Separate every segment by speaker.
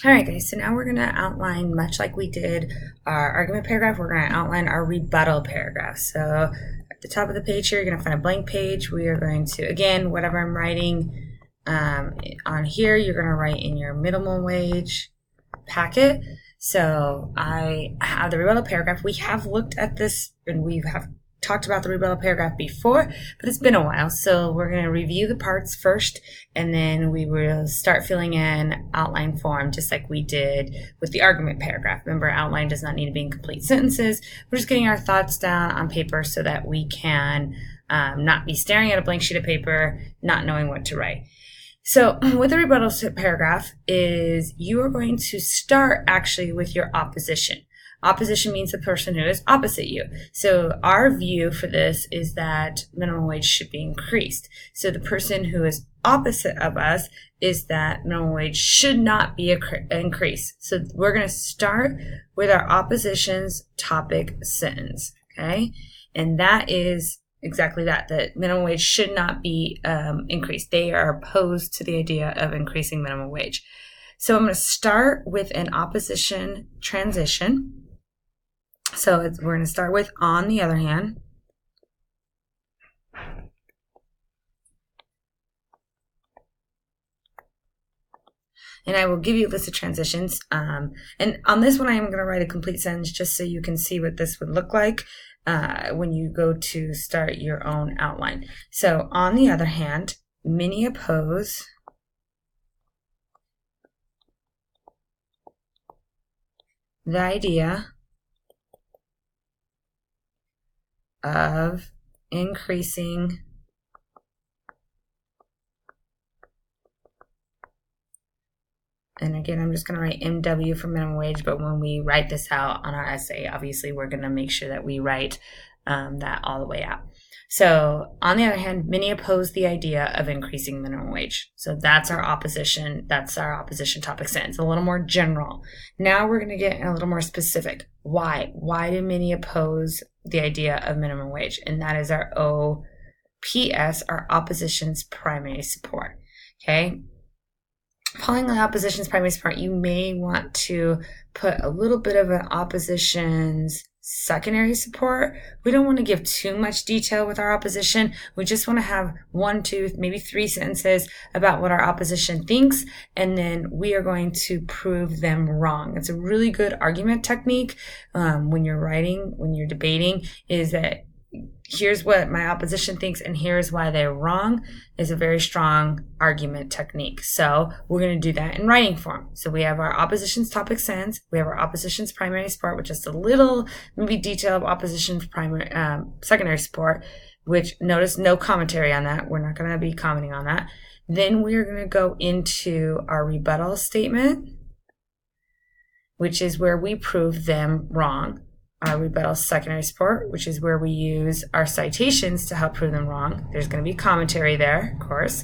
Speaker 1: All right, guys, so now we're going to outline, much like we did our argument paragraph, we're going to outline our rebuttal paragraph. So at the top of the page here, you're going to find a blank page. We are going to, again, whatever I'm writing on here, you're going to write in your minimum wage packet. So I have the rebuttal paragraph. We have looked at this and we have talked about the rebuttal paragraph before, but it's been a while. So we're going to review the parts first, and then we will start filling in outline form just like we did with the argument paragraph. Remember, outline does not need to be in complete sentences. We're just getting our thoughts down on paper so that we can not be staring at a blank sheet of paper, not knowing what to write. So with the rebuttal paragraph is you are going to start actually with your opposition. Opposition means the person who is opposite you. So our view for this is that minimum wage should be increased. So the person who is opposite of us is that minimum wage should not be increased. So we're going to start with our opposition's topic sentence, okay? And that is exactly that minimum wage should not be increased. They are opposed to the idea of increasing minimum wage. So I'm going to start with an opposition transition. So we're going to start with, on the other hand. And I will give you a list of transitions. And on this one, I am going to write a complete sentence just so you can see what this would look like when you go to start your own outline. So on the other hand, many oppose the idea of increasing and again, I'm just going to write MW for minimum wage, but when we write this out on our essay, obviously we're going to make sure that we write that all the way out. So on the other hand, many oppose the idea of increasing minimum wage. So that's our opposition. That's our opposition topic sentence, a little more general. Now we're going to get a little more specific. Why? Why do many oppose the idea of minimum wage? And that is our OPS, our opposition's primary support. Okay. Following the opposition's primary support, you may want to put a little bit of an opposition's secondary support. We don't want to give too much detail with our opposition. We just want to have 1, 2, maybe 3 sentences about what our opposition thinks, and then we are going to prove them wrong. It's a really good argument technique when you're writing, when you're debating, is that here's what my opposition thinks and here's why they're wrong is a very strong argument technique. So we're going to do that in writing form. So we have our opposition's topic sentence. We have our opposition's primary support, which is a little maybe detail of opposition's primary secondary support, which notice no commentary on that. We're not going to be commenting on that. Then we're going to go into our rebuttal statement, which is where we prove them wrong. Our rebuttal secondary support, which is where we use our citations to help prove them wrong. There's going to be commentary there, of course.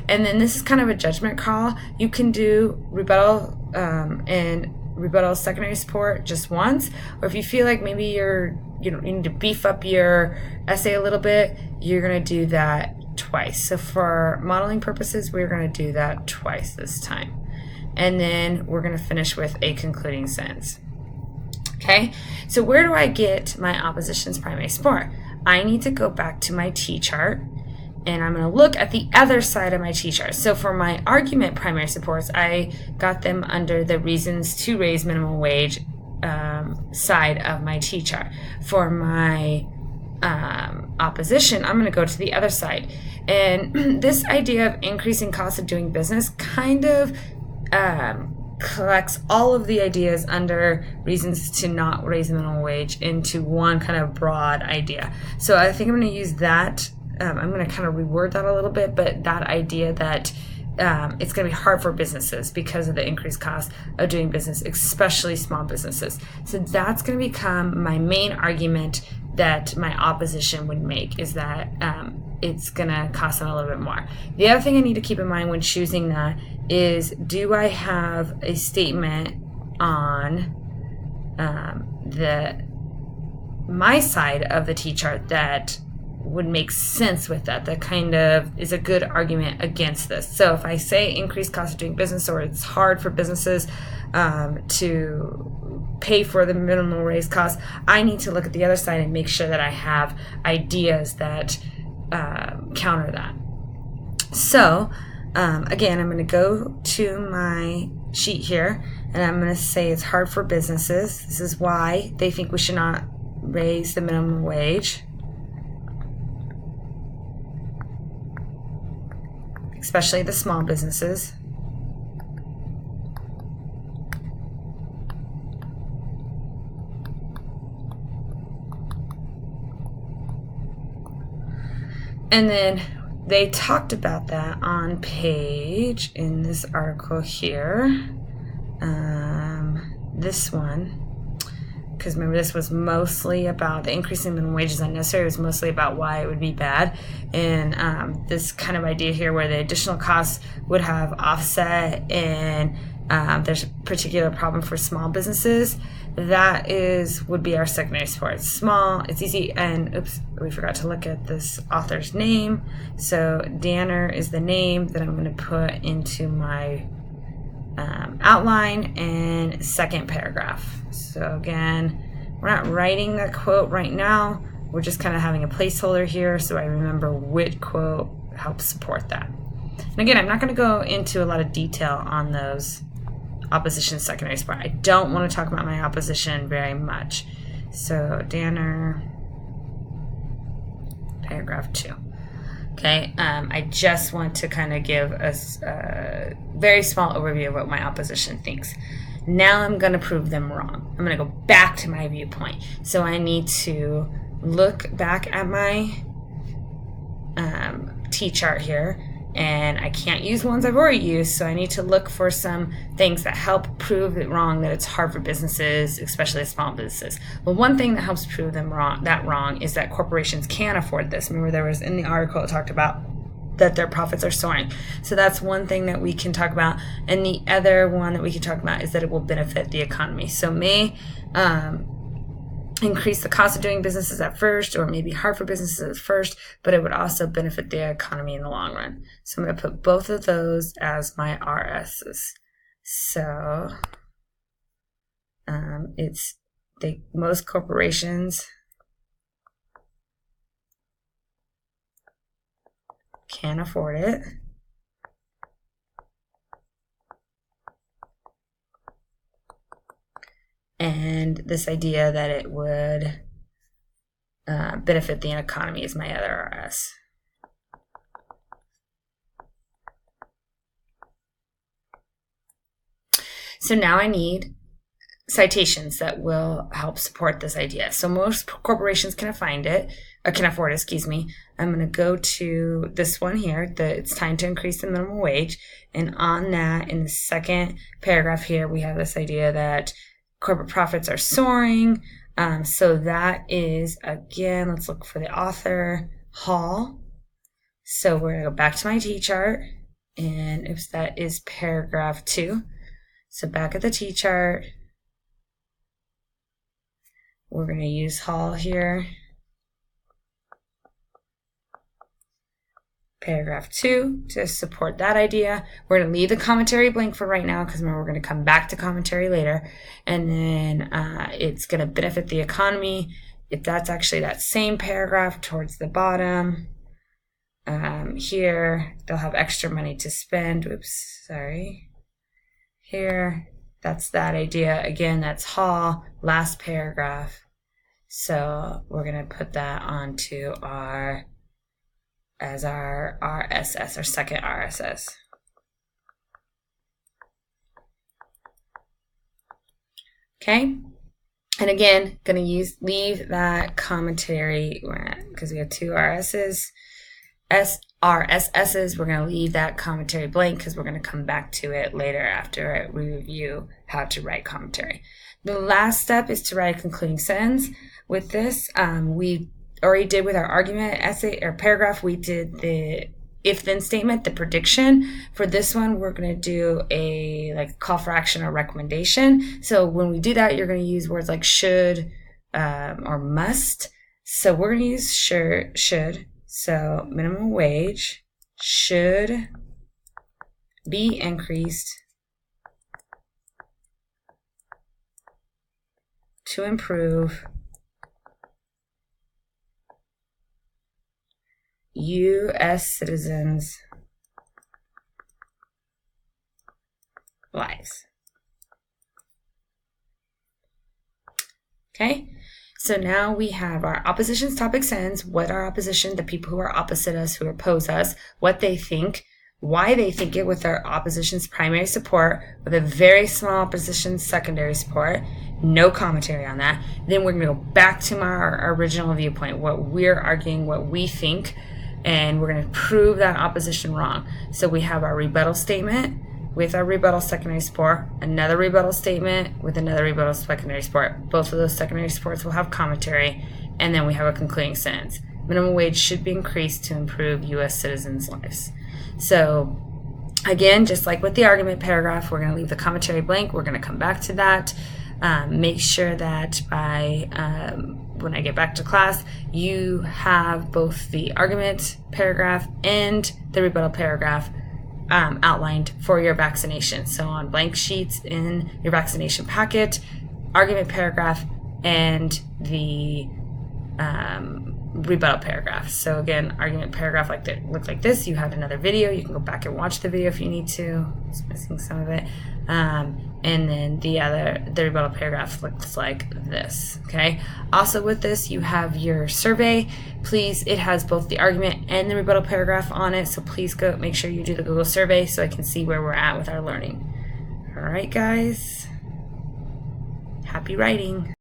Speaker 1: And then this is kind of a judgment call. You can do rebuttal and rebuttal secondary support just once, or if you feel like maybe you need to beef up your essay a little bit, you're going to do that twice. So for modeling purposes, we're going to do that twice this time. And then we're going to finish with a concluding sentence. Okay, so where do I get my opposition's primary support? I need to go back to my T-chart, and I'm going to look at the other side of my T-chart. So for my argument primary supports, I got them under the reasons to raise minimum wage side of my T-chart. For my opposition, I'm going to go to the other side. And this idea of increasing costs of doing business kind of collects all of the ideas under reasons to not raise minimum wage into one kind of broad idea. So I think I'm going to use that. I'm going to kind of reword that a little bit, but that idea that it's going to be hard for businesses because of the increased cost of doing business, especially small businesses. So that's going to become my main argument that my opposition would make, is that it's going to cost them a little bit more. The other thing I need to keep in mind when choosing that is, do I have a statement on my side of the T-chart that would make sense with that kind of is a good argument against this. So if I say increased cost of doing business, or it's hard for businesses to pay for the minimum wage cost, I need to look at the other side and make sure that I have ideas that counter that. So again, I'm going to go to my sheet here, and I'm going to say it's hard for businesses. This is why they think we should not raise the minimum wage, especially the small businesses. And then they talked about that on page, in this article here, this one, because remember this was mostly about the increase in minimum wage is unnecessary. It was mostly about why it would be bad. And this kind of idea here where the additional costs would have offset, and there's a particular problem for small businesses. That would be our secondary support. Small, it's easy, and oops, we forgot to look at this author's name. So Danner is the name that I'm going to put into my outline and second paragraph. So again, we're not writing that quote right now. We're just kind of having a placeholder here so I remember which quote helps support that. And again, I'm not going to go into a lot of detail on those opposition secondary support. I don't want to talk about my opposition very much. So Danner, paragraph 2. Okay, I just want to kind of give us a very small overview of what my opposition thinks. Now I'm going to prove them wrong. I'm going to go back to my viewpoint. So I need to look back at my T-chart here, and I can't use ones I've already used, so I need to look for some things that help prove it wrong, that it's hard for businesses, especially small businesses. Well, one thing that helps prove them wrong is that corporations can afford this. Remember, there was in the article it talked about that their profits are soaring. So that's one thing that we can talk about. And the other one that we can talk about is that it will benefit the economy. So may increase the cost of doing businesses at first, or maybe hard for businesses at first, but it would also benefit the economy in the long run. So I'm going to put both of those as my RSs. So most corporations can afford it. And this idea that it would benefit the economy is my other RS. So now I need citations that will help support this idea. So most corporations can afford it, I'm going to go to this one here, it's time to increase the minimum wage. And on that, in the second paragraph here, we have this idea that corporate profits are soaring. So that is, again, let's look for the author, Hall. So we're going to go back to my T-chart, and that is paragraph 2. So back at the T-chart, we're going to use Hall here. Paragraph 2 to support that idea. We're going to leave the commentary blank for right now because remember, we're going to come back to commentary later. And then it's going to benefit the economy. If that's actually that same paragraph towards the bottom, here they'll have extra money to spend. Here, that's that idea. Again, that's Hall, last paragraph. So we're going to put that onto our RSS, our second RSS. Okay, and again, going to leave that commentary because we have two RSSs. RSSs, we're going to leave that commentary blank because we're going to come back to it later after we review how to write commentary. The last step is to write a concluding sentence. With this, we already did with our argument essay or paragraph, we did the if-then statement, the prediction. For this one, we're going to do a call for action or recommendation. So when we do that, you're going to use words like should or must. So we're going to use should. So minimum wage should be increased to improve U.S. citizens' lives. Okay, so now we have our opposition's topic sentence, what our opposition, the people who are opposite us, who oppose us, what they think, why they think it with our opposition's primary support, with a very small opposition's secondary support, no commentary on that. Then we're going to go back to our original viewpoint, what we're arguing, what we think, and we're going to prove that opposition wrong. So we have our rebuttal statement with our rebuttal secondary support, another rebuttal statement with another rebuttal secondary support. Both of those secondary supports will have commentary, and then we have a concluding sentence. Minimum wage should be increased to improve U.S. citizens' lives. So again, just like with the argument paragraph, we're going to leave the commentary blank. We're going to come back to that. Make sure that by when I get back to class, you have both the argument paragraph and the rebuttal paragraph outlined for your vaccination. So on blank sheets in your vaccination packet, argument paragraph and the rebuttal paragraph. So again, argument paragraph look like this. You have another video. You can go back and watch the video if you need to. Just missing some of it. And then the rebuttal paragraph looks like this. Okay. Also with this, you have your survey. Please, it has both the argument and the rebuttal paragraph on it. So please go make sure you do the Google survey so I can see where we're at with our learning. All right, guys. Happy writing.